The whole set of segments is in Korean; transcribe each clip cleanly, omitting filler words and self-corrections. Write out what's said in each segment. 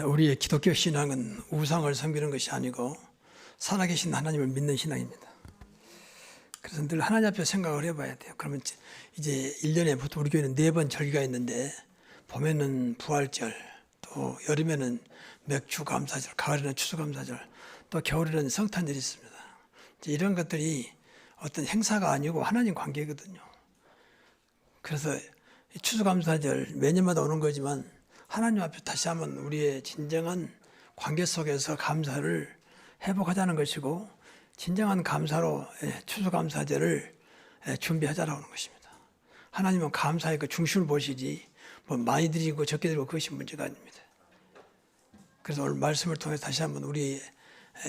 우리의 기독교 신앙은 우상을 섬기는 것이 아니고 살아계신 하나님을 믿는 신앙입니다. 그래서 늘 하나님 앞에 생각을 해봐야 돼요. 그러면 이제 1년에 보통 우리 교회는 4번 절기가 있는데, 봄에는 부활절, 또 여름에는 맥주감사절, 가을에는 추수감사절, 또 겨울에는 성탄절이 있습니다. 이제 이런 것들이 어떤 행사가 아니고 하나님 관계거든요. 그래서 추수감사절 매년마다 오는 거지만 하나님 앞에 다시 한번 우리의 진정한 관계 속에서 감사를 회복하자는 것이고, 진정한 감사로 추수감사절을 준비하자라고 하는 것입니다. 하나님은 감사의 그 중심을 보시지 뭐 많이 드리고 적게 드리고 그것이 문제가 아닙니다. 그래서 오늘 말씀을 통해서 다시 한번 우리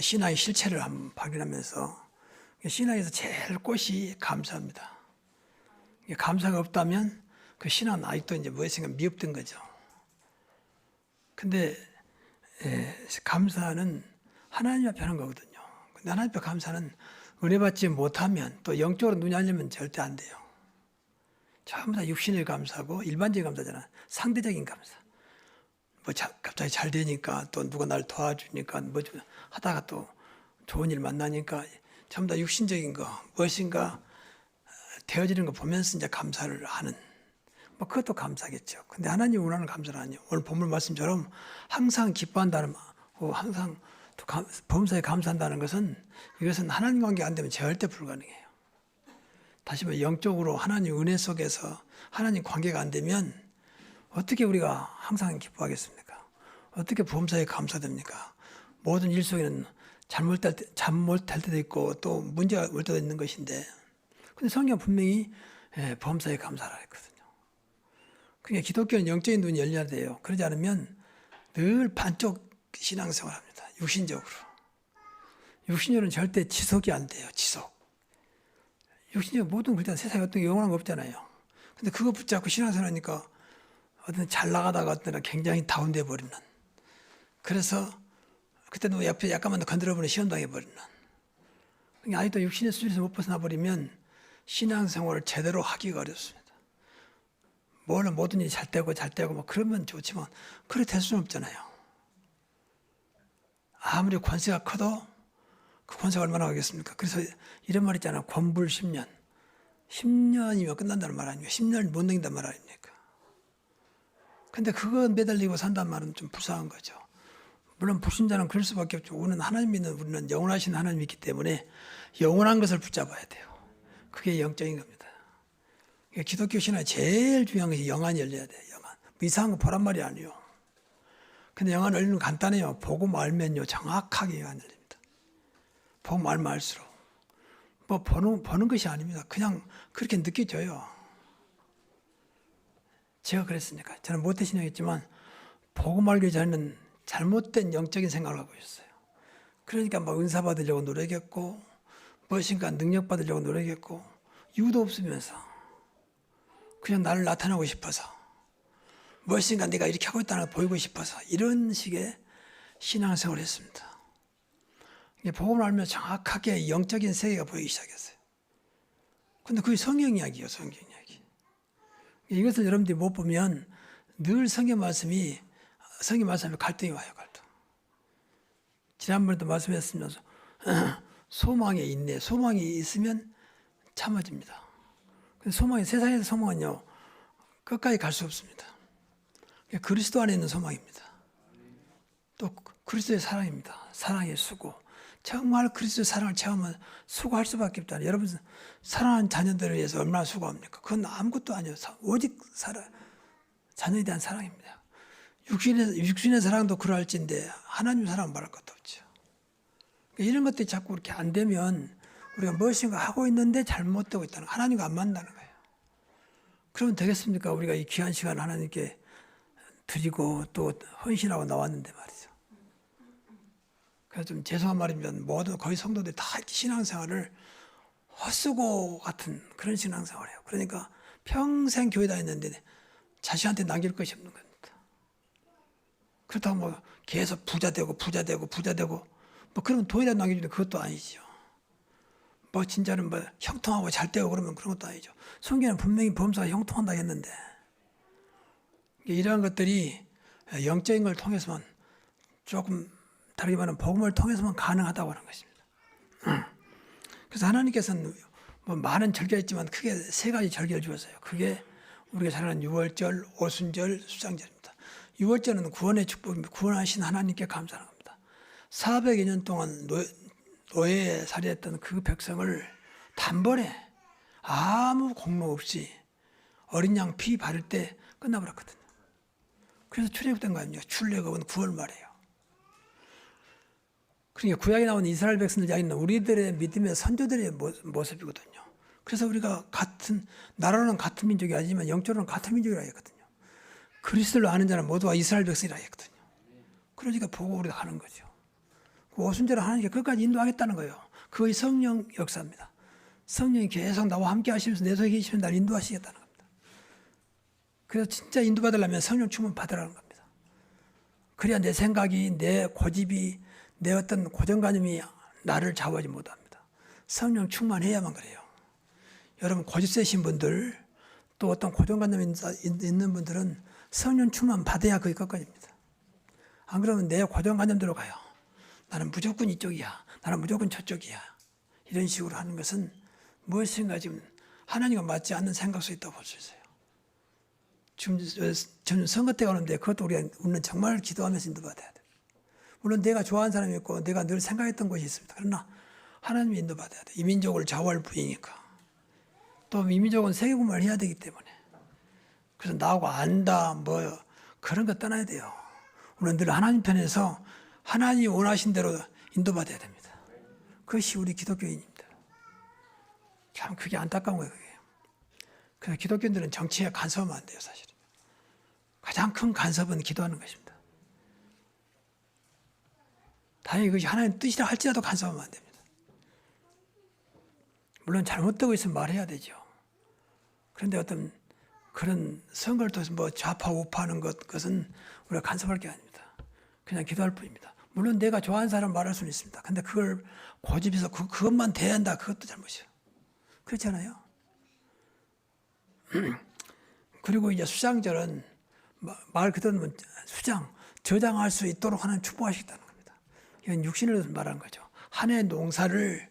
신앙의 실체를 한번 발견하면서, 신앙에서 제일 꽃이 감사합니다. 감사가 없다면 그 신앙은 아직도 이제 무엇인가 미흡된 거죠. 근데 감사는 하나님 앞에 하는 거거든요. 근데 하나님 앞에 감사는 은혜 받지 못하면, 또 영적으로 눈이 알리면 절대 안 돼요. 전부 다 육신의 감사고 일반적인 감사잖아. 상대적인 감사. 뭐 갑자기 잘 되니까, 또 누가 날 도와주니까, 뭐 하다가 또 좋은 일 만나니까 전부 다 육신적인 거, 무엇인가 되어지는 거 보면서 이제 감사를 하는, 뭐 그것도 감사겠죠. 근데 하나님 원하는 감사는 아니에요. 오늘 본문 말씀처럼 항상 기뻐한다는, 항상 또 범사에 감사한다는 것은, 이것은 하나님 관계 안 되면 절대 불가능해요. 다시 말해 영적으로 하나님 은혜 속에서 하나님 관계가 안 되면 어떻게 우리가 항상 기뻐하겠습니까? 어떻게 범사에 감사됩니까? 모든 일 속에는 잘못할 때도 있고 또 문제가 올 때도 있는 것인데, 근데 성경은 분명히 범사에 감사라 했거든요. 그러니까 기독교는 영적인 눈이 열려야 돼요. 그러지 않으면 늘 반쪽 신앙생활을 합니다. 육신적으로. 육신적으로는 절대 지속이 안 돼요. 지속. 육신적 모든 글자 세상에 어떤 게 영원한 거 없잖아요. 근데 그거 붙잡고 신앙생활 하니까 어떤 잘 나가다가 어떤 때는 굉장히 다운돼 버리는. 그래서 그때도 옆에 약간만 더 건드려보면 시험당해 버리는. 그러니까 아직도 육신의 수준에서 못 벗어나 버리면 신앙생활을 제대로 하기가 어렵습니다. 물론 모든 일이 잘 되고 뭐 그러면 좋지만 그렇게 될 수는 없잖아요. 아무리 권세가 커도 그 권세가 얼마나 가겠습니까? 그래서 이런 말 있잖아요. 권불 10년. 10년이면 끝난다는 말 아닙니까? 10년을 못 넘긴다는 말 아닙니까? 근데 그거 매달리고 산다는 말은 좀 불쌍한 거죠. 물론 불신자는 그럴 수밖에 없죠. 우리는 하나님 믿는, 우리는 영원하신 하나님 있기 때문에 영원한 것을 붙잡아야 돼요. 그게 영적인 겁니다. 기독교 신앙의 제일 중요한 것이 영안이 열려야 돼요. 영안. 뭐 이상한 거 보란 말이 아니에요. 근데 영안 열리는 건 간단해요. 보고 말면요 정확하게 영안 열립니다. 보고 알면 알수록. 뭐 보는 것이 아닙니다. 그냥 그렇게 느껴져요. 제가 그랬으니까. 저는 모태신앙이었지만 보고 말기 전에는 잘못된 영적인 생각을 하고 있었어요. 그러니까 막 은사 받으려고 노력했고, 무엇인가 능력 받으려고 노력했고, 이유도 없으면서 그냥 나를 나타내고 싶어서, 무엇인가 내가 이렇게 하고 있다는 걸 보이고 싶어서, 이런 식의 신앙생활을 했습니다. 복음을 알면 정확하게 영적인 세계가 보이기 시작했어요. 근데 그게 성경 이야기예요. 성경 이야기. 이것을 여러분들이 못 보면 늘 성경 말씀에 갈등이 와요. 갈등. 지난번에도 말씀했으면서 소망에 있네. 소망이 있으면 참아집니다. 근데 세상에서 소망은요 끝까지 갈 수 없습니다. 그리스도 안에 있는 소망입니다. 또 그리스도의 사랑입니다. 사랑의 수고. 정말 그리스도의 사랑을 체험하면 수고할 수밖에 없잖아요. 여러분 사랑하는 자녀들을 위해서 얼마나 수고합니까? 그건 아무것도 아니에요. 오직 자녀에 대한 사랑입니다. 육신의 사랑도 그러할진데 하나님 사랑은 말할 것도 없죠. 이런 것들이 자꾸 이렇게 안 되면 우리가 무엇인가 하고 있는데 잘못되고 있다는, 하나님과 안 만나는 거예요. 그러면 되겠습니까? 우리가 이 귀한 시간 하나님께 드리고 또 헌신하고 나왔는데 말이죠. 그래서 좀 죄송한 말이면 모든 거의 성도들이 다 신앙생활을 헛수고 같은 그런 신앙생활을 해요. 그러니까 평생 교회 다녔는데 자식한테 남길 것이 없는 겁니다. 그렇다고 뭐 계속 부자 되고 뭐 그러면 돈이라도 남겨주는데 그것도 아니죠. 뭐 진짜는 뭐 형통하고 잘 되고 그러면 그런 것도 아니죠. 성경은 분명히 범사가 형통한다 했는데, 이러한 것들이 영적인 걸 통해서만 조금 다르게 말하면 복음을 통해서만 가능하다고 하는 것입니다. 그래서 하나님께서는 뭐 많은 절기가 있지만 크게 세 가지 절기를 주었어요. 그게 우리가 잘 아는 유월절, 오순절, 수장절입니다. 유월절은 구원의 축복입니다. 구원하신 하나님께 감사하는 겁니다. 400여 년 동안 노예에 살해했던 그 백성을 단번에 아무 공로 없이 어린 양 피 바를 때 끝나버렸거든요. 그래서 출애굽된 거 아닙니까? 출애굽은 9월 말이에요. 그러니까 구약에 나온 이스라엘 백성들 이야기는 우리들의 믿음의 선조들의 모습이거든요. 그래서 우리가 같은 나라로는 같은 민족이 아니지만 영적으로는 같은 민족이라 했거든요. 그리스도를 아는 자는 모두가 이스라엘 백성이라 했거든요. 그러니까 보고 우리가 하는 거죠. 그 오순절을 하나님께 끝까지 인도하겠다는 거예요. 그것이 성령 역사입니다. 성령이 계속 나와 함께 하시면서 내 속에 계시면 나를 인도하시겠다는 겁니다. 그래서 진짜 인도받으려면 성령 충만 받으라는 겁니다. 그래야 내 생각이, 내 고집이, 내 어떤 고정관념이 나를 좌우하지 못합니다. 성령 충만해야만 그래요. 여러분 고집 세신 분들 또 어떤 고정관념이 있는 분들은 성령 충만 받아야 그게 끝까지입니다. 안 그러면 내 고정관념대로 가요. 나는 무조건 이쪽이야. 나는 무조건 저쪽이야. 이런 식으로 하는 것은 무엇인가 지금 하나님과 맞지 않는 생각 속에 있다고 볼 수 있어요. 지금 선거 때가 오는데 그것도 우리는 정말 기도하면서 인도받아야 돼요. 물론 내가 좋아하는 사람이 있고 내가 늘 생각했던 것이 있습니다. 그러나 하나님이 인도받아야 돼요. 이민족을 좌우할 뿐이니까. 또 이민족은 세계분만을 해야 되기 때문에. 그래서 나하고 안다 뭐 그런 거 떠나야 돼요. 우리는 늘 하나님 편에서 하나님이 원하신 대로 인도받아야 됩니다. 그것이 우리 기독교인입니다. 참 그게 안타까운 거예요. 그게. 그래서 기독교인들은 정치에 간섭하면 안 돼요. 사실은. 가장 큰 간섭은 기도하는 것입니다. 다행히 그것이 하나님 뜻이라 할지라도 간섭하면 안 됩니다. 물론 잘못되고 있으면 말해야 되죠. 그런데 어떤 그런 선거를 통해서 뭐 좌파 우파하는 것은 우리가 간섭할 게 아닙니다. 그냥 기도할 뿐입니다. 물론 내가 좋아하는 사람 말할 수는 있습니다. 근데 그걸 고집해서 그것만 돼야 한다. 그것도 잘못이에요. 그렇잖아요. 그리고 이제 수장절은 말 그대로 수장, 저장할 수 있도록 하나님 축복하시겠다는 겁니다. 이건 육신을 말하는 거죠. 한 해 농사를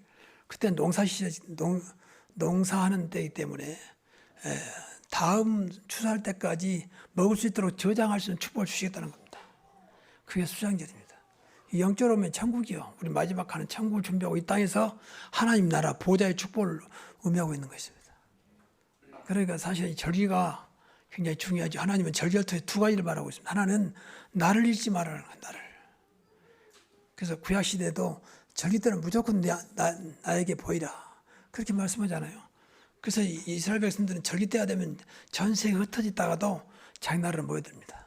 그때 농사하는 때이기 때문에 다음 추수할 때까지 먹을 수 있도록 저장할 수 있는 축복을 주시겠다는 겁니다. 그게 수장절입니다. 영적으로 보면 천국이요. 우리 마지막 가는 천국을 준비하고 이 땅에서 하나님 나라 보좌의 축복을 의미하고 있는 것입니다. 그러니까 사실 이 절기가 굉장히 중요하죠. 하나님은 절기를 통해 두 가지를 말하고 있습니다. 하나는 나를 잃지 말라는 거예요. 나를. 그래서 구약 시대도 절기 때는 무조건 나에게 보이라. 그렇게 말씀하잖아요. 그래서 이스라엘 백성들은 절기 때가 되면 전 세계에 흩어지다가도 자기 나라를 모여듭니다.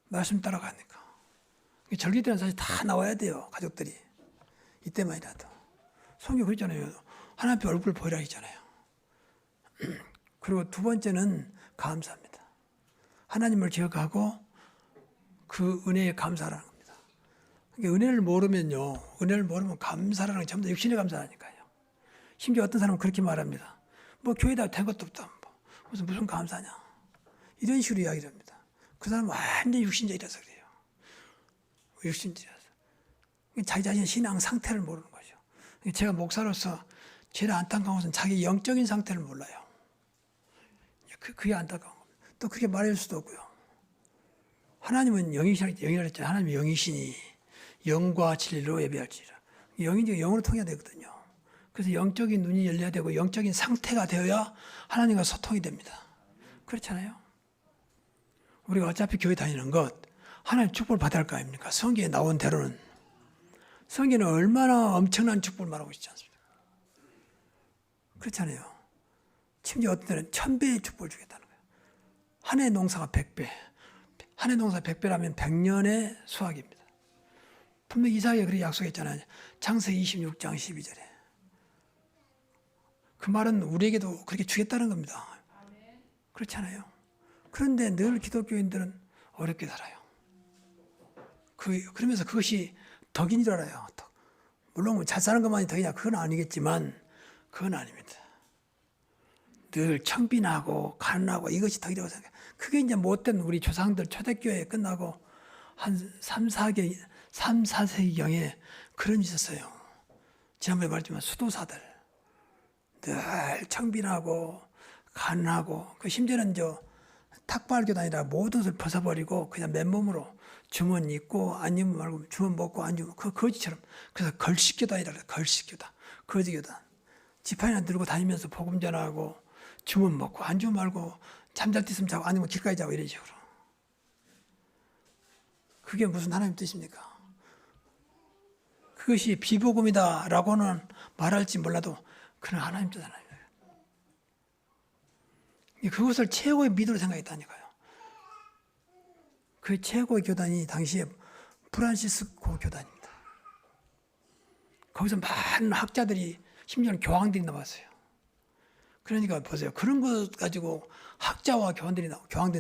말씀 따라가니까. 절기 때는 사실 다 나와야 돼요. 가족들이. 이때만이라도. 성경 그랬잖아요. 하나님 앞에 얼굴 보이라 했잖아요. 그리고 두 번째는 감사합니다. 하나님을 기억하고 그 은혜에 감사하라는 겁니다. 그러니까 은혜를 모르면 감사라는 게 전부 다 육신의 감사라니까요. 심지어 어떤 사람은 그렇게 말합니다. 뭐 교회다 된 것도 없다. 무슨 감사냐. 이런 식으로 이야기를 합니다. 그 사람은 완전히 육신적이라서 그래요. 육신적이라서. 자기 자신의 신앙 상태를 모르는 거죠. 제가 목사로서 제일 안타까운 것은 자기 영적인 상태를 몰라요. 그게 안타까운 겁니다. 또 그렇게 말할 수도 없고요. 하나님은 영이라 했잖아요. 하나님이 영이시니 영과 진리로 예배할지라. 영인지 영으로 통해야 되거든요. 그래서 영적인 눈이 열려야 되고 영적인 상태가 되어야 하나님과 소통이 됩니다. 그렇잖아요. 우리가 어차피 교회 다니는 것 하나님 축복을 받아야 할 거 아닙니까? 성경에 나온 대로는. 성경은 얼마나 엄청난 축복을 말하고 있지 않습니까? 그렇잖아요. 심지어 어떤 때는 1000배의 축복을 주겠다는 거예요. 한 해 농사가 100배. 한 해 농사 100배라면 100년의 수확입니다. 분명 이사야가 그렇게 약속했잖아요. 창세기 26장 12절에. 그 말은 우리에게도 그렇게 주겠다는 겁니다. 그렇잖아요. 그런데 늘 기독교인들은 어렵게 살아요. 그러면서 그것이 덕인 줄 알아요. 물론 잘 사는 것만이 덕이냐 그건 아니겠지만 그건 아닙니다. 늘 청빈하고 가난하고 이것이 덕이라고 생각해요. 그게 이제 못된 우리 조상들 초대교회 끝나고 한 3, 4세기경에 그런 일이 있었어요. 지난번에 말했지만 수도사들 늘 청빈하고 가난하고 그 심지어는 탁발교단이라 모든 것을 벗어버리고 그냥 맨몸으로 주머니 입고 안 입으면 말고 주머니 먹고 안 입으면 그 거지처럼. 그래서 걸식교단이라 그래요. 걸식교단, 거지교단. 지팡이나 들고 다니면서 복음 전하고 주문 먹고 안 주면 말고 잠잘 때 있으면 자고 아니면 길가에 자고 이런 식으로. 그게 무슨 하나님 뜻입니까? 그것이 비복음이다라고는 말할지 몰라도 그는 하나님 뜻 하나님. 그것을 최고의 미도로 생각했다니까요. 그 최고의 교단이 당시에 프란시스코 교단입니다. 거기서 많은 학자들이 심지어는 교황들이 나왔어요. 그러니까 보세요. 그런 것 가지고 학자와 교황들이 나왔다.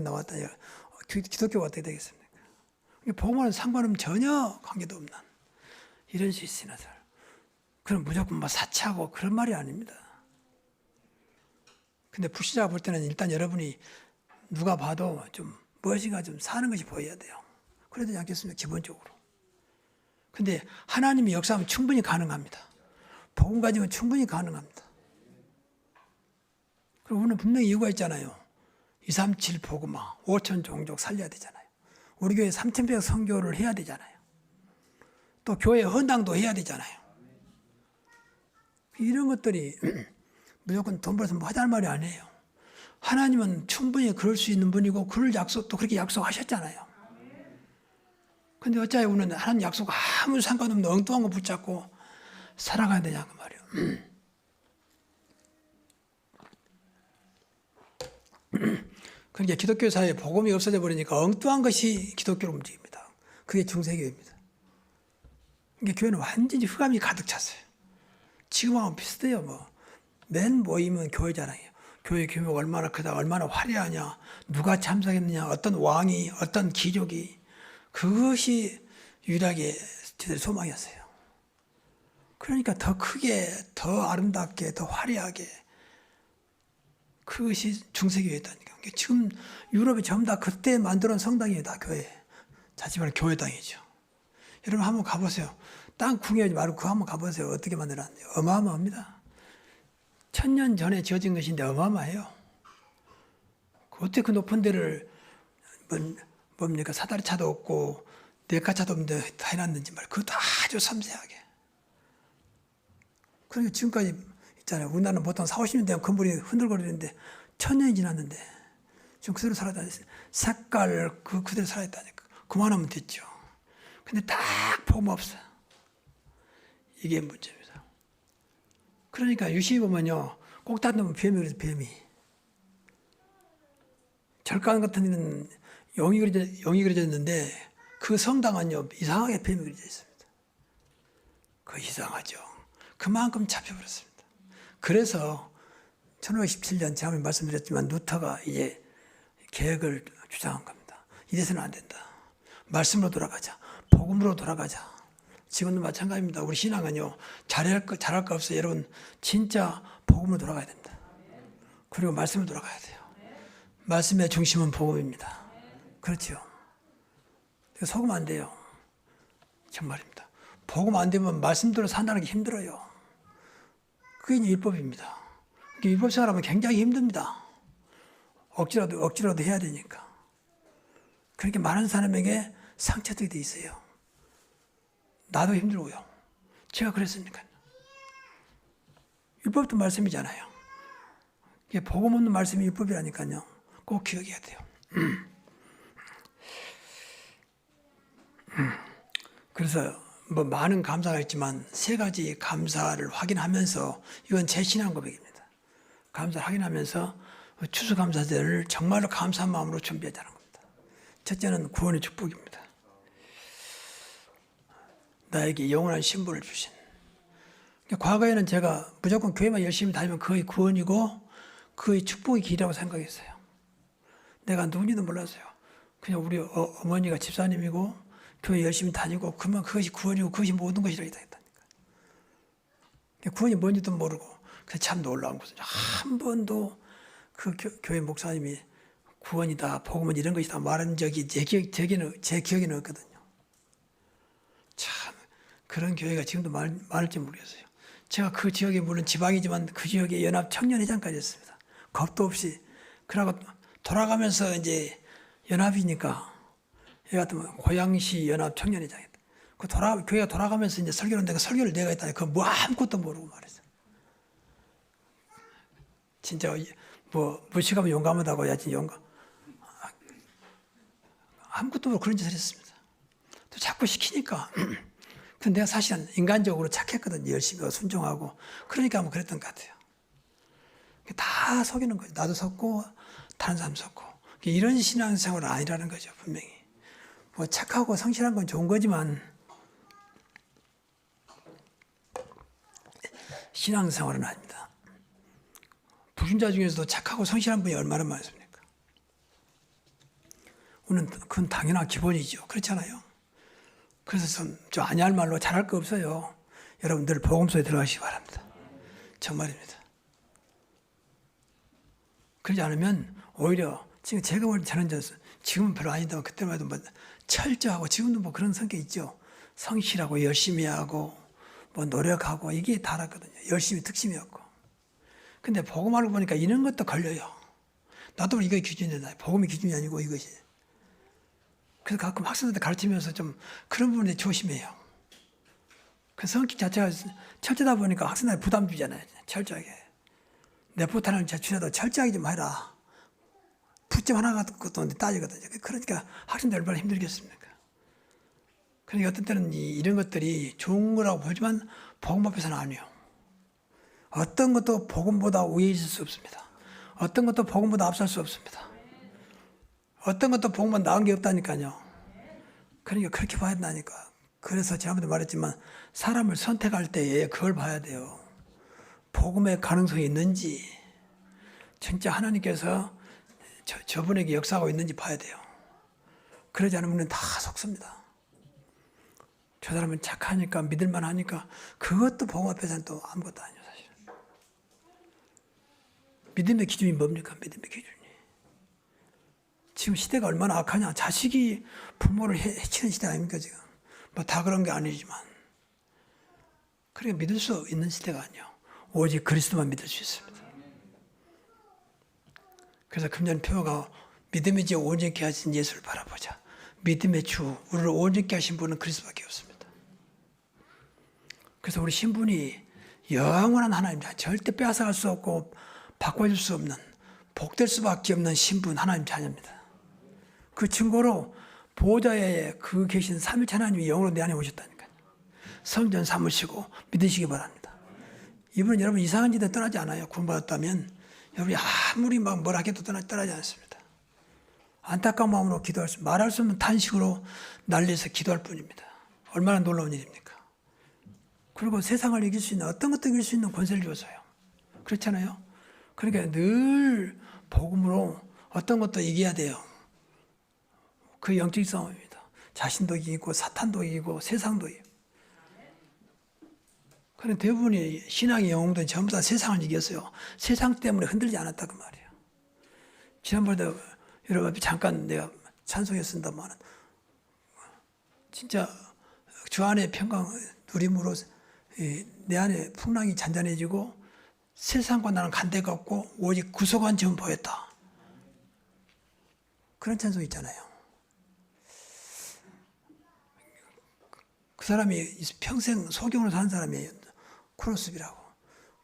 기독교가 어떻게 되겠습니까? 복음과는 상관없는 전혀 관계도 없는 이런 시신화들. 그럼 무조건 뭐 사치하고 그런 말이 아닙니다. 근데 불신자가 볼 때는 일단 여러분이 누가 봐도 좀 무엇인가 좀 사는 것이 보여야 돼요. 그래야 되지 않겠습니까? 기본적으로. 근데 하나님이 역사하면 충분히 가능합니다. 복음 가지면 충분히 가능합니다. 그리고 우리는 분명히 이유가 있잖아요. 237 복음화, 5천 종족 살려야 되잖아요. 우리 교회 3,100 선교를 해야 되잖아요. 또 교회 헌당도 해야 되잖아요. 이런 것들이 무조건 돈 벌어서 뭐 하자는 말이 아니에요. 하나님은 충분히 그럴 수 있는 분이고 그럴 약속도 그렇게 약속하셨잖아요. 근데 어차피 우리는 하나님 약속 아무 상관없는 엉뚱한 거 붙잡고 살아가야 되냐 그 말이에요. 그러니까 기독교 사회에 복음이 없어져 버리니까 엉뚱한 것이 기독교로 움직입니다. 그게 중세교회입니다. 그러니까 교회는 완전히 흑암이 가득 찼어요. 지금하고 비슷해요. 맨 모임은 교회잖아요. 교회 규모가 얼마나 크다, 얼마나 화려하냐, 누가 참석했느냐, 어떤 왕이, 어떤 귀족이. 그것이 유일하게 저들의 소망이었어요. 그러니까 더 크게, 더 아름답게, 더 화려하게. 그것이 중세교회였다니까. 지금 유럽이 전부 다 그때 만들어놓은 성당이에요. 다 교회. 자칫 말하면 교회당이죠. 여러분 한번 가보세요. 땅 궁예하지 말고 그거 한번 가보세요. 어떻게 만들어놨는지. 어마어마합니다. 1000년 전에 지어진 것인데 어마어마해요. 어떻게 그 높은 데를 뭡니까 사다리차도 없고 네카차도 없는데 다 해놨는지 말. 그것도 아주 섬세하게. 그러니까 지금까지 있잖아요. 우리나라는 보통 4, 50년 되면 건물이 흔들거리는데 1000년이 지났는데 지금 그대로 살아다녔어요. 색깔 그대로 살아있다니까. 그만하면 됐죠. 근데 딱 복음 없어. 이게 문제입니다. 그러니까 유시히 보면요. 꼭 닫으면 뱀이 그래서 뱀이. 절간 같은 데는 영이 그려져 있는데 그 성당은요. 이상하게 뱀이 그려져 있습니다. 그거 이상하죠. 그만큼 잡혀버렸습니다. 그래서 1517년 제가 말씀드렸지만 루터가 이제 계획을 주장한 겁니다. 이래서는 안 된다. 말씀으로 돌아가자. 복음으로 돌아가자. 지금도 마찬가지입니다. 우리 신앙은요. 잘할 거 없어요. 여러분 진짜 복음으로 돌아가야 됩니다. 그리고 말씀으로 돌아가야 돼요. 말씀의 중심은 복음입니다. 그렇죠. 속으면 안 돼요. 정말입니다. 복음 안 되면 말씀대로 산다는 게 힘들어요. 그게 율법입니다. 율법 생활하면 굉장히 힘듭니다. 억지로도 해야 되니까. 그렇게 많은 사람에게 상처들이 돼 있어요. 나도 힘들고요. 제가 그랬으니까요. 율법도 말씀이잖아요. 이게 복음 없는 말씀이 율법이라니까요. 꼭 기억해야 돼요. 그래서 많은 감사가 있지만 3가지 감사를 확인하면서 이건 제 신앙 고백입니다. 감사를 확인하면서 추수감사제를 정말로 감사한 마음으로 준비하자는 겁니다. 첫째는 구원의 축복입니다. 나에게 영원한 신분을 주신. 과거에는 제가 무조건 교회만 열심히 다니면 거의 구원이고 거의 축복의 길이라고 생각했어요. 내가 누군지도 몰랐어요. 그냥 우리 어머니가 집사님이고 교회 열심히 다니고 그러면 그것이 구원이고 그것이 모든 것이라고 했다니까. 구원이 뭔지도 모르고 그래서 참 놀라운 것은 한 번도 그 교회 목사님이 구원이다, 복음은 이런 것이다 말한 적이 제 기억에는 없거든요. 참 그런 교회가 지금도 많을지 모르겠어요. 제가 그 지역에 물론 지방이지만 그 지역에 연합 청년회장까지 했습니다. 겁도 없이. 그러고 돌아가면서 이제 연합이니까 여기 같으면 고양시 연합 청년회장이다. 교회가 돌아가면서 이제 설교를 내가 설교를 내가 했다니 그 뭐 아무것도 모르고 말했어. 진짜 뭐 무식하면 용감하다고 해야지 용감. 아무것도 모르고 그런 짓을 했습니다. 또 자꾸 시키니까. 근데 내가 사실은 인간적으로 착했거든요. 열심히 순종하고. 그러니까 뭐 그랬던 것 같아요. 다 속이는 거죠. 나도 속고 다른 사람 속고. 이런 신앙생활은 아니라는 거죠. 분명히. 뭐 착하고 성실한 건 좋은 거지만 신앙생활은 아닙니다. 불신자 중에서도 착하고 성실한 분이 얼마나 많습니까? 우리는 그건 당연한 기본이죠. 그렇잖아요. 그래서 좀 아니할 말로 잘할 거 없어요. 여러분들 복음소에 들어가시기 바랍니다. 정말입니다. 그러지 않으면 오히려 지금 제가 볼 때 저는 지금은 별로 아니다만 그때만 해도 뭐 철저하고 지금도 뭐 그런 성격 있죠. 성실하고 열심히 하고 뭐 노력하고 이게 다랐거든요. 열심히 특심이었고. 근데 복음을 보니까 이런 것도 걸려요. 나도 이게 기준이다. 복음이 기준이 아니고 이것이. 그래서 가끔 학생들한테 가르치면서 좀 그런 부분에 조심해요. 그 성격 자체가 철저하다 보니까 학생들한테 부담 주잖아요. 철저하게. 내 부탁을 주셔도 철저하게 좀 해라. 푸점 하나 같은 것도 따지거든요. 그러니까 학생들 얼마나 힘들겠습니까? 그러니까 어떤 때는 이런 것들이 좋은 거라고 보지만 복음 앞에서는 아니에요. 어떤 것도 복음보다 위에 있을 수 없습니다. 어떤 것도 복음보다 앞설 수 없습니다. 어떤 것도 복음보다 나은 게 없다니까요. 그러니까 그렇게 봐야 된다니까. 그래서 지난번에 말했지만 사람을 선택할 때에 그걸 봐야 돼요. 복음의 가능성이 있는지 진짜 하나님께서 저분에게 역사하고 있는지 봐야 돼요. 그러지 않으면 다 속습니다. 저 사람은 착하니까 믿을만 하니까 그것도 복음 앞에서는 또 아무것도 아니에요. 사실은. 믿음의 기준이 뭡니까? 믿음의 기준이. 지금 시대가 얼마나 악하냐. 자식이 부모를 해치는 시대 아닙니까 지금. 뭐 다 그런 게 아니지만. 그러니까 믿을 수 있는 시대가 아니에요. 오직 그리스도만 믿을 수 있습니다. 그래서 금년 표어가 믿음의 주 온전케 하신 예수를 바라보자. 믿음의 주, 우리를 온전케 하신 분은 그리스도밖에 없습니다. 그래서 우리 신분이 영원한 하나님입니다. 절대 빼앗아갈 수 없고 바꿔줄 수 없는 복될 수밖에 없는 신분 하나님 자녀입니다. 그 증거로 보호자에 그 계신 삼위일체 하나님이 영으로 내 안에 오셨다니까요. 성전 삼으시고 믿으시기 바랍니다. 이분은 여러분 이상한 짓에 떠나지 않아요. 구원받았다면 여러분이 아무리 막 뭐라 해도 떠나지 않습니다. 안타까운 마음으로 기도할 수, 말할 수 없는 탄식으로 날려서 기도할 뿐입니다. 얼마나 놀라운 일입니까? 그리고 세상을 이길 수 있는 어떤 것도 이길 수 있는 권세를 줘서요. 그렇잖아요. 그러니까 늘 복음으로 어떤 것도 이겨야 돼요. 그 영적 싸움입니다. 자신도 이기고 사탄도 이기고 세상도 이기고. 그런데 대부분이 신앙의 영웅들은 전부 다 세상을 이겼어요. 세상 때문에 흔들리지 않았다 그 말이에요. 지난번에도 여러분 잠깐 내가 찬송했습니다만 진짜 주 안에 평강 누림으로 내 안에 풍랑이 잔잔해지고 세상과 나는 간대가 없고 오직 구속한 점 보였다. 그런 찬송 있잖아요. 그 사람이 평생 소경으로 사는 사람이에요. 크로스비라고.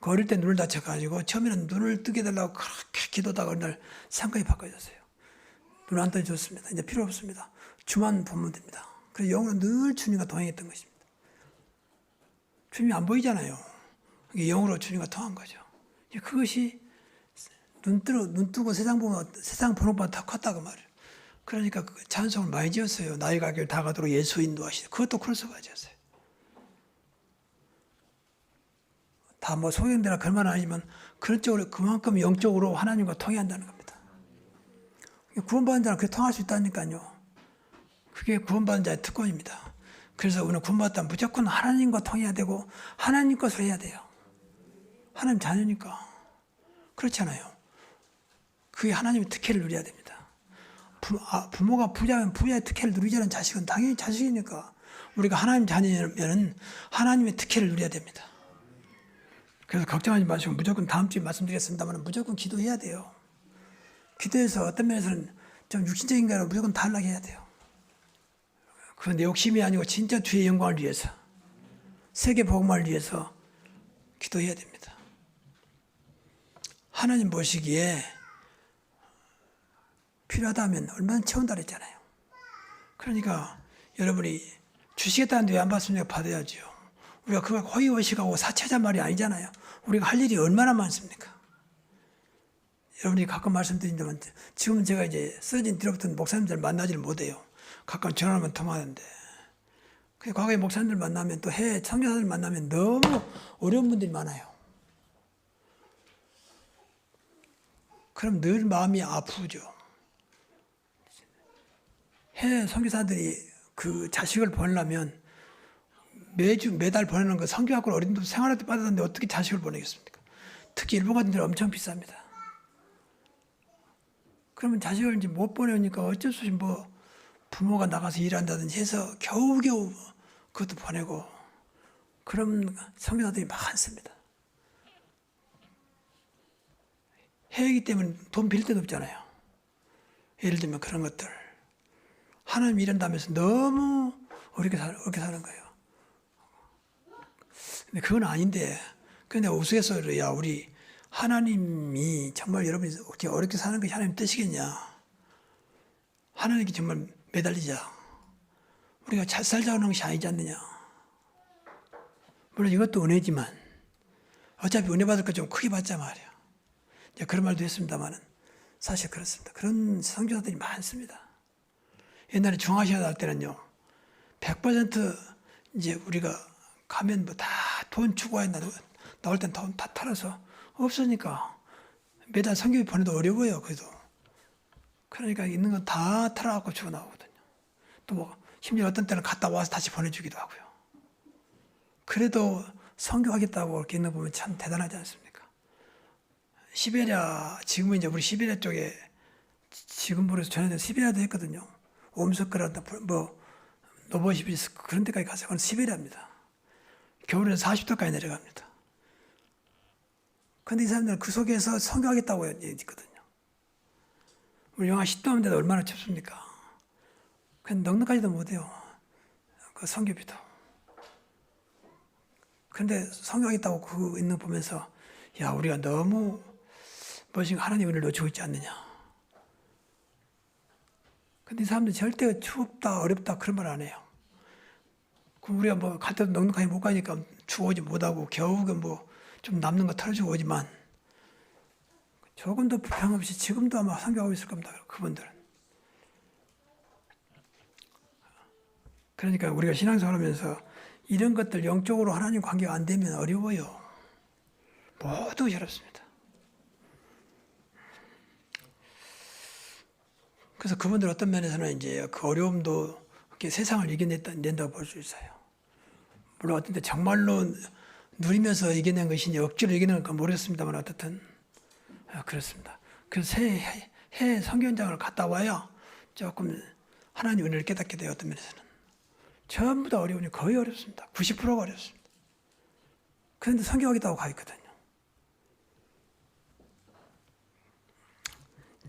그 어릴 때 눈을 다쳐가지고 처음에는 눈을 뜨게 달라고 그렇게 기도다가 어느 날 생각이 바꿔졌어요. 눈 안 떠줬습니다. 이제 필요 없습니다. 주만 보면 됩니다. 그래서 영으로 늘 주님과 동행했던 것입니다. 주님이 안 보이잖아요. 영으로 주님과 통한 거죠. 그것이 눈 뜨고 세상 보는 것보다 더 컸다고 말이에요. 그러니까 그 찬송을 많이 지었어요. 나의 갈 길 다 가도록 예수 인도하시네. 그것도 크로스가 지었어요. 다 뭐 소경되나 그런 말 아니지만 그런 쪽으로 그만큼 영적으로 하나님과 통해한다는 겁니다. 구원받은 자는 그렇게 통할 수 있다니까요. 그게 구원받은 자의 특권입니다. 그래서 우리는 구원받았다면 무조건 하나님과 통해야 되고 하나님 것을 해야 돼요. 하나님 자녀니까. 그렇잖아요. 그게 하나님의 특혜를 누려야 됩니다. 부모가 부자면 부자의 특혜를 누리지 않은 자식은 당연히 자식이니까 우리가 하나님 자녀면 하나님의 특혜를 누려야 됩니다. 그래서 걱정하지 마시고 무조건 다음 주에 말씀드리겠습니다만 무조건 기도해야 돼요. 기도해서 어떤 면에서는 좀 육신적인 거로 무조건 탈락해야 돼요. 그건 내 욕심이 아니고 진짜 주의 영광을 위해서 세계 복음을 위해서 기도해야 됩니다. 하나님 보시기에 필요하다면 얼마나 채운다 그랬잖아요. 그러니까 여러분이 주시겠다는데 왜 안 받습니까? 받아야죠. 우리가 그걸 호의호식하고 사채자 말이 아니잖아요. 우리가 할 일이 얼마나 많습니까? 여러분이 가끔 말씀드린다면 지금은 제가 이제 쓰러진 뒤로부터 목사님들 만나지를 못해요. 가끔 전화하면 통화하는데 과거에 목사님들 만나면 또 해외 선교사들 만나면 너무 어려운 분들이 많아요. 그럼 늘 마음이 아프죠. 해외 선교사들이 그 자식을 보내려면 매달 보내는 거 선교학교 어린이집 생활할 때 받았는데 어떻게 자식을 보내겠습니까? 특히 일본 같은 데는 엄청 비쌉니다. 그러면 자식을 이제 못 보내니까 어쩔 수 없이 뭐 부모가 나가서 일한다든지 해서 겨우겨우 그것도 보내고 그런 선교사들이 많습니다. 해외이기 때문에 돈 빌릴 데도 없잖아요. 예를 들면 그런 것들. 하나님 일한다면서 너무 어렵게 사는 거예요. 근데 그건 아닌데, 근데 우스갯소리로 야 우리 하나님이 정말 여러분이 이렇게 어렵게 사는 것이 하나님 뜻이겠냐? 하나님께 정말 매달리자. 우리가 잘 살자는 것이 아니지 않느냐? 물론 이것도 은혜지만 어차피 은혜 받을 거 좀 크게 받자 말이야. 그런 말도 했습니다만은 사실 그렇습니다. 그런 선교사들이 많습니다. 옛날에 중앙아시아 할 때는요, 100% 이제 우리가 가면 뭐 다 돈 추구해 나올 땐 돈 다 털어서 없으니까 매달 선교비 보내도 어려워요. 그래도 그러니까 있는 거 다 털어갖고 주고 나오거든요. 또 뭐 심지어 어떤 때는 갔다 와서 다시 보내주기도 하고요. 그래도 선교하겠다고 이렇게 있는 거 보면 참 대단하지 않습니까? 시베리아, 지금은 이제 우리 시베리아 쪽에 지금 보내서 전에는 시베리아도 했거든요. 옴스크라다 뭐 노보시비스크 그런 데까지 가서 그건 시베리아입니다. 겨울에는 40도까지 내려갑니다. 그런데 이 사람들은 그 속에서 선교하겠다고 했거든요. 우리 영하 10도 하는데도 얼마나 춥습니까? 그냥 넉넉하지도 못해요. 그 선교비도. 그런데 선교하겠다고 그 있는 거 보면서 야 우리가 너무 무엇인가 하나님 은혜를 놓치고 있지 않느냐. 근데 이 사람들 절대 춥다 어렵다 그런 말 안 해요. 그럼 우리가 뭐 갈 때도 넉넉하게 못 가니까 주고 오지 못하고 겨우 뭐 좀 남는 거 털어주고 오지만 조금도 불평 없이 지금도 아마 선교하고 있을 겁니다. 그분들은. 그러니까 우리가 신앙생활하면서 이런 것들 영적으로 하나님 관계가 안 되면 어려워요. 모두 어렵습니다. 그래서 그분들 어떤 면에서는 이제 그 어려움도 이렇게 세상을 이겨낸다고 볼 수 있어요. 물론 어떤 때 정말로 누리면서 이겨낸 것인지 억지로 이겨낸 건지 모르겠습니다만 어떻든 그렇습니다. 그래서 해외 선교현장을 갔다 와야 조금 하나님 은혜를 깨닫게 돼요. 어떤 면에서는. 전부 다 어려우니 거의 어렵습니다. 90%가 어렵습니다. 그런데 선교하겠다고 가 있거든요.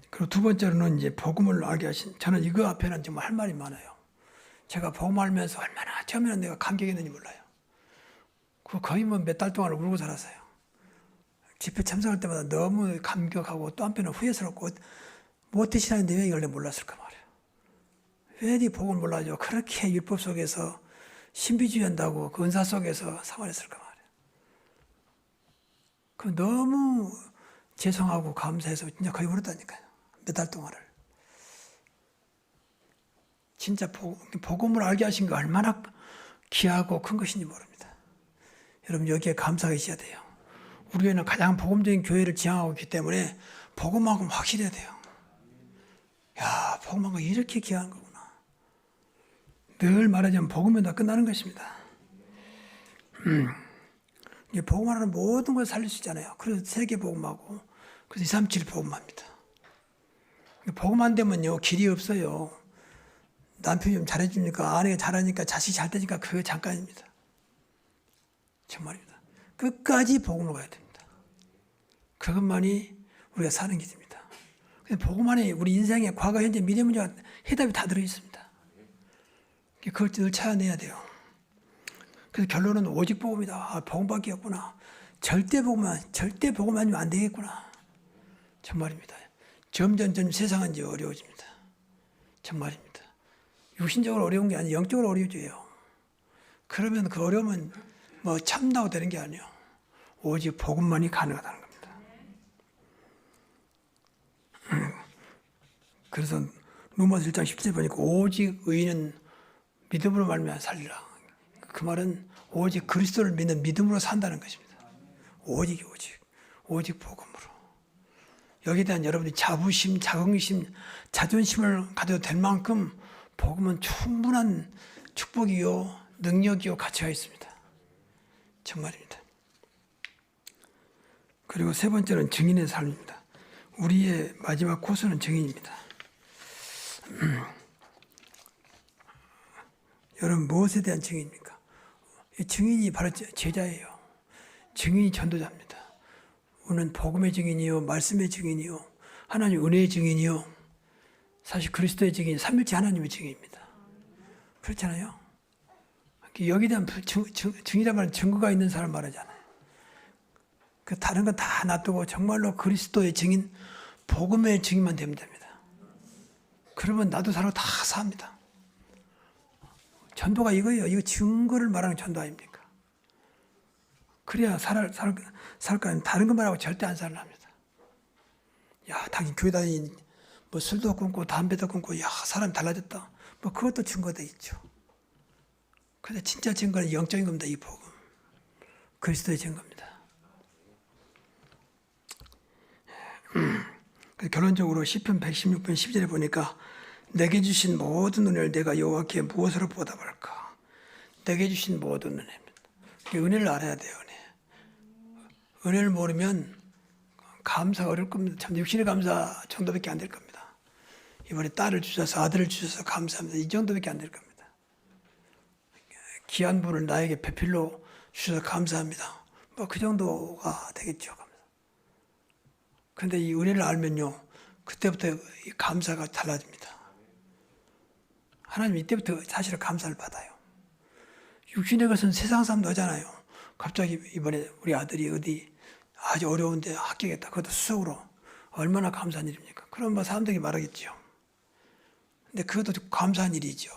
그리고 두 번째로는 이제 복음을 알게 하신, 저는 이거 앞에는 정말 할 말이 많아요. 제가 복음 알면서 얼마나 처음에는 내가 감격했는지 몰라요. 그 거의 뭐 몇 달 동안 울고 살았어요. 집회 참석할 때마다 너무 감격하고 또 한편은 후회스럽고 못해 신앙인데 왜 이걸 내가 몰랐을까 말이에요. 왜 네 복음을 몰라줘? 그렇게 율법 속에서 신비주의 한다고 그 은사 속에서 생활했을까 말이에요. 그 너무 죄송하고 감사해서 진짜 거의 울었다니까요. 몇 달 동안을. 진짜 복음을 알게 하신 게 얼마나 귀하고 큰 것인지 모릅니다. 여러분 여기에 감사가 있어야 돼요. 우리 교회는 가장 복음적인 교회를 지향하고 있기 때문에 복음만큼 확실해야 돼요. 야, 복음한 거 이렇게 귀한 거구나. 늘 말하자면 복음은 다 끝나는 것입니다. 복음하는 모든 걸 살릴 수 있잖아요. 그래서 세계 복음하고 그래서 237 복음합니다. 복음 안 되면요 길이 없어요. 남편이 좀 잘해주니까 아내가 잘하니까 자식이 잘 되니까 그게 잠깐입니다. 정말입니다. 끝까지 복음으로 가야 됩니다. 그것만이 우리가 사는 길입니다. 복음 안에 우리 인생의 과거, 현재, 미래 문제가 해답이 다 들어 있습니다. 그걸 늘 찾아내야 돼요. 그래서 결론은 오직 복음이다. 아, 복음밖에 없구나. 절대 복음 아니면 안 되겠구나. 정말입니다. 점점 세상은 이제 어려워집니다. 정말입니다. 육신적으로 어려운 게 아니라 영적으로 어려워져요. 그러면 그 어려움은 뭐 참다고 되는 게 아니에요. 오직 복음만이 가능하다는 겁니다. 그래서 로마서 1장 10절 보니까 오직 의인은 믿음으로 말미암아 살리라. 그 말은 오직 그리스도를 믿는 믿음으로 산다는 것입니다. 오직 복음으로. 여기에 대한 여러분이 자부심, 자긍심, 자존심을 가져도 될 만큼 복음은 충분한 축복이요, 능력이요, 가치가 있습니다. 정말입니다. 그리고 세 번째는 증인의 삶입니다. 우리의 마지막 코스는 증인입니다. 여러분 무엇에 대한 증인입니까? 이 증인이 바로 제자예요. 증인이 전도자입니다. 우리는 복음의 증인이요, 말씀의 증인이요, 하나님 은혜의 증인이요, 사실 그리스도의 증인, 삼일째 하나님의 증인입니다. 그렇잖아요. 여기에 대한 증인이란 말은 증거가 있는 사람 말하잖아요. 그 다른 건 다 놔두고 정말로 그리스도의 증인, 복음의 증인만 되면 됩니다. 그러면 나도 살고 다 삽니다. 전도가 이거예요. 이거 증거를 말하는 전도 아닙니까? 그래야 살 거 아니면 다른 거 말하고 절대 안 살랍니다. 야, 당연히 교회 다니는 뭐 술도 끊고 담배도 끊고 야, 사람이 달라졌다. 뭐 그것도 증거돼 있죠. 근데 진짜 증거는 영적인 겁니다. 이 복음. 그리스도의 증거입니다. 결론적으로 시편 116편 10절에 보니까 내게 주신 모든 은혜를 내가 여호와께 무엇으로 보답할까? 내게 주신 모든 은혜입니다. 은혜를 알아야 돼요. 은혜를 모르면 감사가 어려울 겁니다. 참 육신의 감사 정도밖에 안 될 겁니다. 이번에 딸을 주셔서 아들을 주셔서 감사합니다. 이 정도밖에 안 될 겁니다. 귀한 분을 나에게 배필로 주셔서 감사합니다. 뭐 그 정도가 되겠죠. 그런데 이 은혜를 알면요, 그때부터 이 감사가 달라집니다. 하나님 이때부터 사실은 감사를 받아요. 육신의 것은 세상 사람도 하잖아요. 갑자기 이번에 우리 아들이 어디 아주 어려운데 합격했다. 그것도 수석으로. 얼마나 감사한 일입니까? 그럼 뭐 사람들이 말하겠죠. 근데 그것도 감사한 일이죠.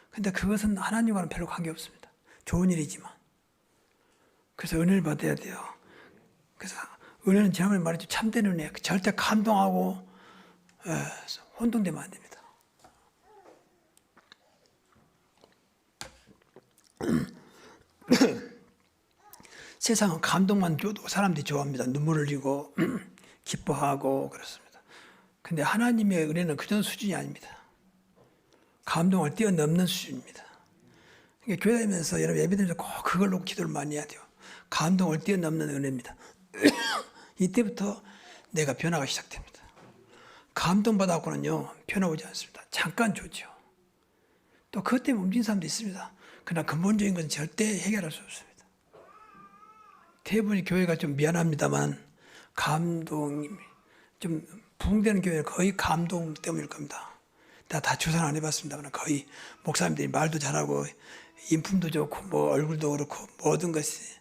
근데 그것은 하나님과는 별로 관계없습니다. 좋은 일이지만. 그래서 은혜를 받아야 돼요. 그래서 은혜는 지난번에 말했죠. 참된 은혜. 절대 감동하고 혼동되면 안 됩니다. 세상은 감동만 줘도 사람들이 좋아합니다. 눈물을 흘리고 기뻐하고 그렇습니다. 근데 하나님의 은혜는 그런 수준이 아닙니다. 감동을 뛰어넘는 수준입니다. 그러니까 교회 다니면서 여러분 예배드리면서 꼭 그걸 놓고 기도를 많이 해야 돼요. 감동을 뛰어넘는 은혜입니다. 이때부터 내가 변화가 시작됩니다. 감동받았고는요, 변화 오지 않습니다. 잠깐 좋죠. 또 그것 때문에 움직이는 사람도 있습니다. 그러나 근본적인 것은 절대 해결할 수 없습니다. 대부분의 교회가 좀 미안합니다만 감동이 좀 부흥되는 교회는 거의 감동 때문일 겁니다. 내가 다 조사는 안 해봤습니다만 거의 목사님들이 말도 잘하고 인품도 좋고 뭐 얼굴도 그렇고 모든 것이.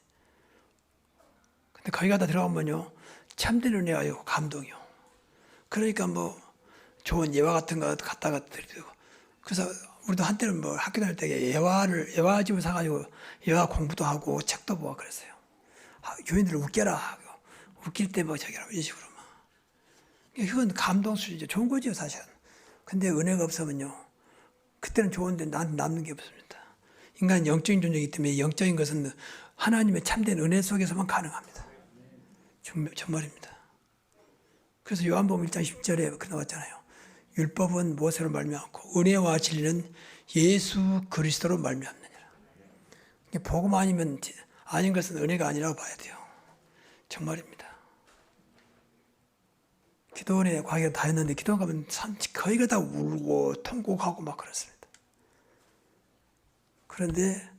근데 거기 가다 들어가면요, 참된 은혜와요, 감동이요. 그러니까 뭐 좋은 예화 같은 거 갖다가 드리고. 그래서 우리도 한때는 뭐 학교 다닐 때 예화집을 사가지고 예화 공부도 하고 책도 보고 그랬어요. 교인들을 웃겨라 하고 웃길 때 뭐 저기라 이런 식으로 막. 그건 감동 수준이죠. 좋은 거죠 사실은. 근데 은혜가 없으면요, 그때는 좋은데 나한테 남는 게 없습니다. 인간은 영적인 존재이기 때문에 영적인 것은 하나님의 참된 은혜 속에서만 가능합니다. 정말입니다. 그래서 요한복음 1장 10절에 그 나왔잖아요. 율법은 무엇으로 말미암고 은혜와 진리는 예수 그리스도로 말미암느니라. 복음 아니면 아닌 것은 은혜가 아니라고 봐야 돼요. 정말입니다. 기도원에 과기가 다 했는데 기도원 가면 거의가 다 울고 통곡하고 막 그렇습니다. 그런데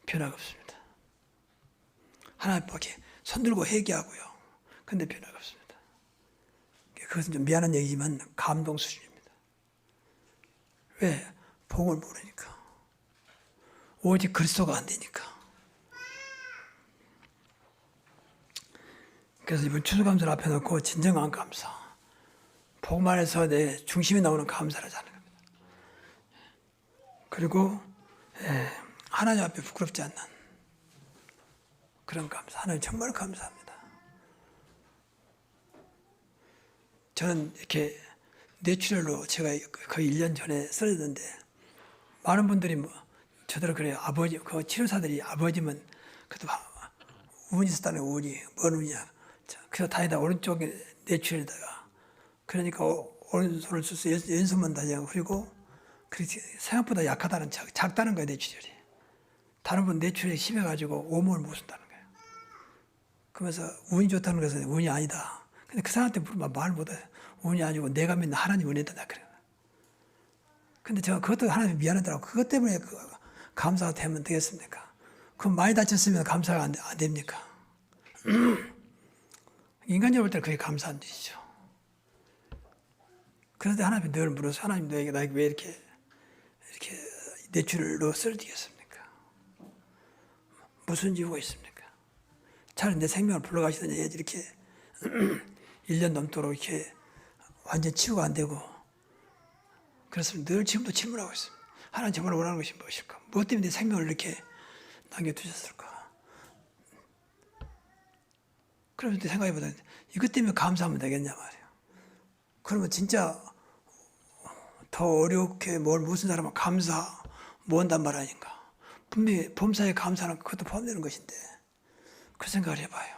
변화가 없습니다. 하나님께 손 들고 회개하고요. 근데 변화가 없습니다. 그것은 좀 미안한 얘기지만 감동 수준입니다. 왜? 복을 모르니까. 오직 그리스도가 안 되니까. 그래서 이번 추수감사를 앞에 놓고 진정한 감사. 복음 안에서 내 중심이 나오는 감사를 하는 겁니다. 그리고 하나님 앞에 부끄럽지 않는 그런 감사. 하나님 정말 감사합니다. 저는 이렇게 뇌출혈로 제가 거의 1년 전에 쓰러졌는데 많은 분들이 저대로 그래요. 아버지, 그 치료사들이 아버지면 그래도 운이 있었다는 운이, 뭔 운이야. 그래서 다니다 오른쪽에 뇌출혈에다가 그러니까 오른손을 써서 왼손만 다지고 그리고 그렇게 생각보다 약하다는 작다는 거예요, 뇌출혈이. 다른 분 뇌출혈이 심해가지고 온몸을 못 쓴다는 거예요. 그러면서 운이 좋다는 것은 운이 아니다. 근데 그 사람한테 물으면 말 못해. 운이 아니고 내가 믿는 하나님 은혜다. 그래요. 근데 제가 그것도 하나님 미안하더라고. 그것 때문에 감사가 되면 되겠습니까? 그럼 많이 다쳤으면 감사가 안 됩니까? 인간적으로 볼 때는 그게 감사 안 되시죠. 그런데 하나님이 늘 물어서 하나님 너에게 나에게 왜 이렇게 뇌출혈로 쓰러지겠습니까? 무슨 이유가 있습니까? 차라리 내 생명을 불러가시더니 이렇게 1년 넘도록 이렇게 완전 치유가 안 되고 그래서 늘 지금도 질문하고 있습니다. 하나님 정말 원하는 것이 무엇일까? 무엇 때문에 내 생명을 이렇게 남겨두셨을까? 그러면서 생각해보다 이것 때문에 감사하면 되겠냐 말이에요. 그러면 진짜 더 어렵게 무슨 사람은 감사 못 한단 말 아닌가. 분명히 범사에 감사는 그것도 포함되는 것인데 그 생각을 해봐요.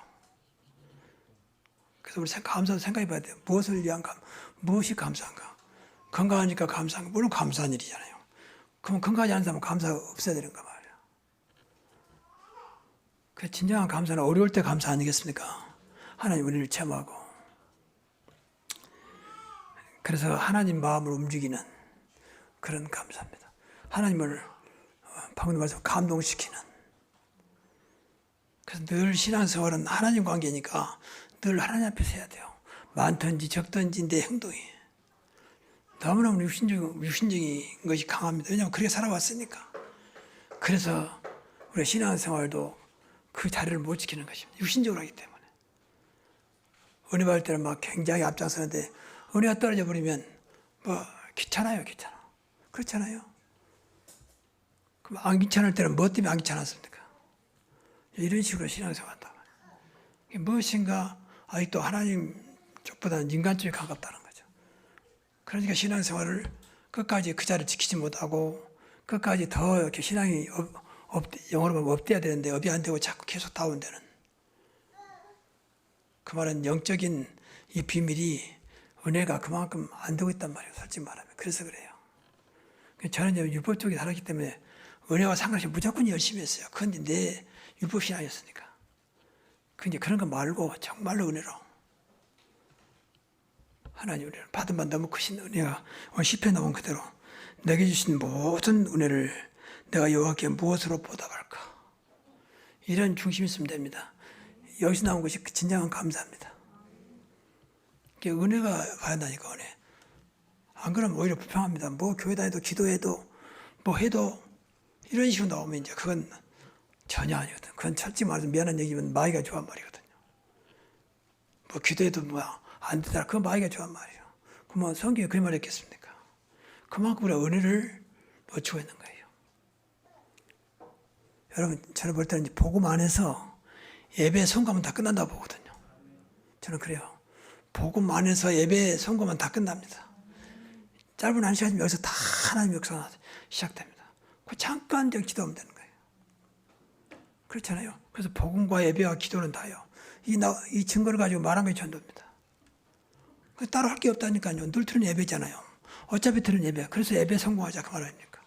그래서 우리 감사도 생각해봐야 돼요. 무엇을 위한 무엇이 감사한가? 건강하니까 감사한가? 물론 감사한 일이잖아요. 그럼 건강하지 않은 사람은 감사가 없어야 되는가 말이에요. 그 진정한 감사는 어려울 때 감사 아니겠습니까? 하나님 우리를 체험하고 그래서 하나님 마음을 움직이는 그런 감사입니다. 하나님을 방금 말씀 감동시키는 그래서 늘 신앙생활은 하나님 관계니까 늘 하나님 앞에서 해야 돼요. 많든지 적든지 내 행동이 너무너무 육신적인 것이 강합니다. 왜냐하면 그렇게 살아왔으니까. 그래서 우리 신앙생활도 그 자리를 못 지키는 것입니다. 육신적으로 하기 때문에. 은혜 받을 때는 막 굉장히 앞장서는데 은혜가 떨어져 버리면 귀찮아요. 그렇잖아요. 그럼 안 귀찮을 때는 뭐 때문에 안 귀찮았습니까? 이런 식으로 신앙생활 한다. 무엇인가 아직도 하나님 쪽보다는 인간 쪽에 가깝다는 거죠. 그러니까 신앙생활을 끝까지 그 자리를 지키지 못하고 끝까지 더 이렇게 신앙이 영어로 보면 업돼야 되는데 업이 안 되고 자꾸 계속 다운되는 그 말은 영적인 이 비밀이 은혜가 그만큼 안 되고 있단 말이에요. 솔직히 말하면. 그래서 그래요. 저는 이제 율법 쪽에 살았기 때문에 은혜와 상관없이 무조건 열심히 했어요. 그건 이제 내 율법 신앙이었으니까. 근데 그런 거 말고 정말로 은혜로 하나님 은혜를 받은 바 너무 크신 은혜가 오늘 시편에 나온 그대로 내게 주신 모든 은혜를 내가 여호와께 무엇으로 보답할까? 이런 중심이 있으면 됩니다. 여기서 나온 것이 진정한 감사입니다. 은혜가 가야 한다니까 은혜. 안 그러면 오히려 불평합니다. 교회 다녀도 기도해도 해도 이런 식으로 나오면 이제 그건 전혀 아니거든. 그건 솔직히 말해서 미안한 얘기면 마귀가 좋아한 말이거든요. 기도해도 안 되더라. 그건 마귀가 좋아한 말이에요. 그러면 성경에 그 말 했겠습니까? 그만큼 우리가 은혜를 놓치고 있는 거예요. 여러분, 저는 볼 때는 복음 안에서 예배 성공하면 다 끝난다고 보거든요. 저는 그래요. 복음 안에서 예배 성공하면 다 끝납니다. 짧은 한 시간이면 여기서 다 하나님 역사가 시작됩니다. 그 잠깐 기도하면 되는 거예요. 그렇잖아요. 그래서 복음과 예배와 기도는 다요. 이 증거를 가지고 말한 게 전도입니다. 따로 할 게 없다니까요. 늘 틀은 예배잖아요. 어차피 틀은 예배. 그래서 예배 성공하자 그 말 아닙니까?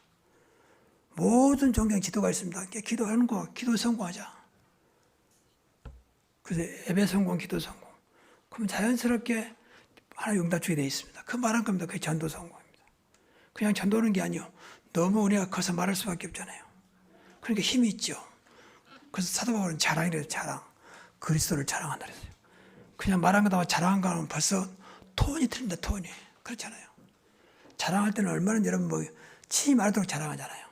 모든 종교에 기도가 있습니다. 기도하는 거, 기도 성공하자. 그래서 예배 성공, 기도 성공. 그럼 자연스럽게 하나님 응답 주게 되어 있습니다. 그 말한 겁니다. 그게 전도 성공입니다. 그냥 전도하는 게 아니요. 너무 은혜가 커서 말할 수밖에 없잖아요. 그러니까 힘이 있죠. 그래서 사도 바울은 자랑이래요. 자랑. 그리스도를 자랑한다 그랬어요. 그냥 말한 거다 자랑한 거는 벌써 톤이 틀립니다. 톤이. 그렇잖아요. 자랑할 때는 얼마나 여러분 뭐 치 말도록 자랑하잖아요.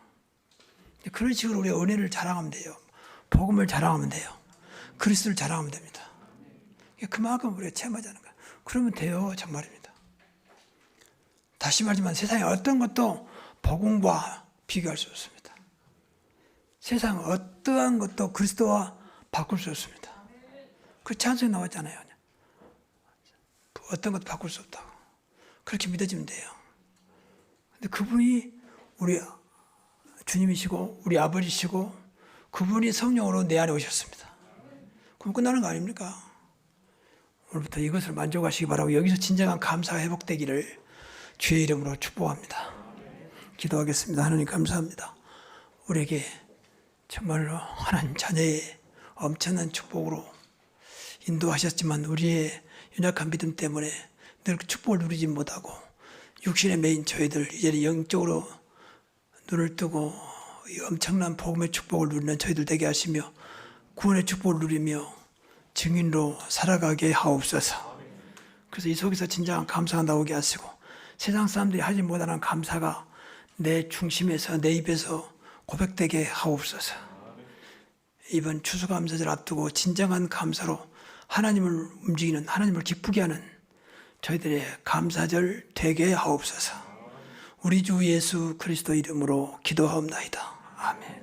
그런 식으로 우리가 은혜를 자랑하면 돼요. 복음을 자랑하면 돼요. 그리스도를 자랑하면 됩니다. 그만큼 우리가 체험하자는 거예요. 그러면 돼요. 정말입니다. 다시 말하지만 세상에 어떤 것도 복음과 비교할 수 없습니다. 세상 어떠한 것도 그리스도와 바꿀 수 없습니다. 그 찬송에 나왔잖아요. 어떤 것도 바꿀 수 없다고. 그렇게 믿어지면 돼요. 근데 그분이 우리 주님이시고 우리 아버지시고 그분이 성령으로 내 안에 오셨습니다. 그럼 끝나는 거 아닙니까? 오늘부터 이것을 만족하시기 바라고 여기서 진정한 감사가 회복되기를 주의 이름으로 축복합니다. 기도하겠습니다. 하나님 감사합니다. 우리에게 정말로 하나님 자녀의 엄청난 축복으로 인도하셨지만 우리의 연약한 믿음 때문에 늘 축복을 누리지 못하고 육신에 매인 저희들 이제 영적으로 눈을 뜨고 엄청난 복음의 축복을 누리는 저희들 되게 하시며 구원의 축복을 누리며 증인으로 살아가게 하옵소서. 그래서 이 속에서 진정한 감사가 나오게 하시고 세상 사람들이 하지 못하는 감사가 내 중심에서 내 입에서 고백되게 하옵소서. 이번 추수감사절 앞두고 진정한 감사로 하나님을 움직이는 하나님을 기쁘게 하는 저희들의 감사절 되게 하옵소서. 우리 주 예수 그리스도 이름으로 기도하옵나이다. 아멘.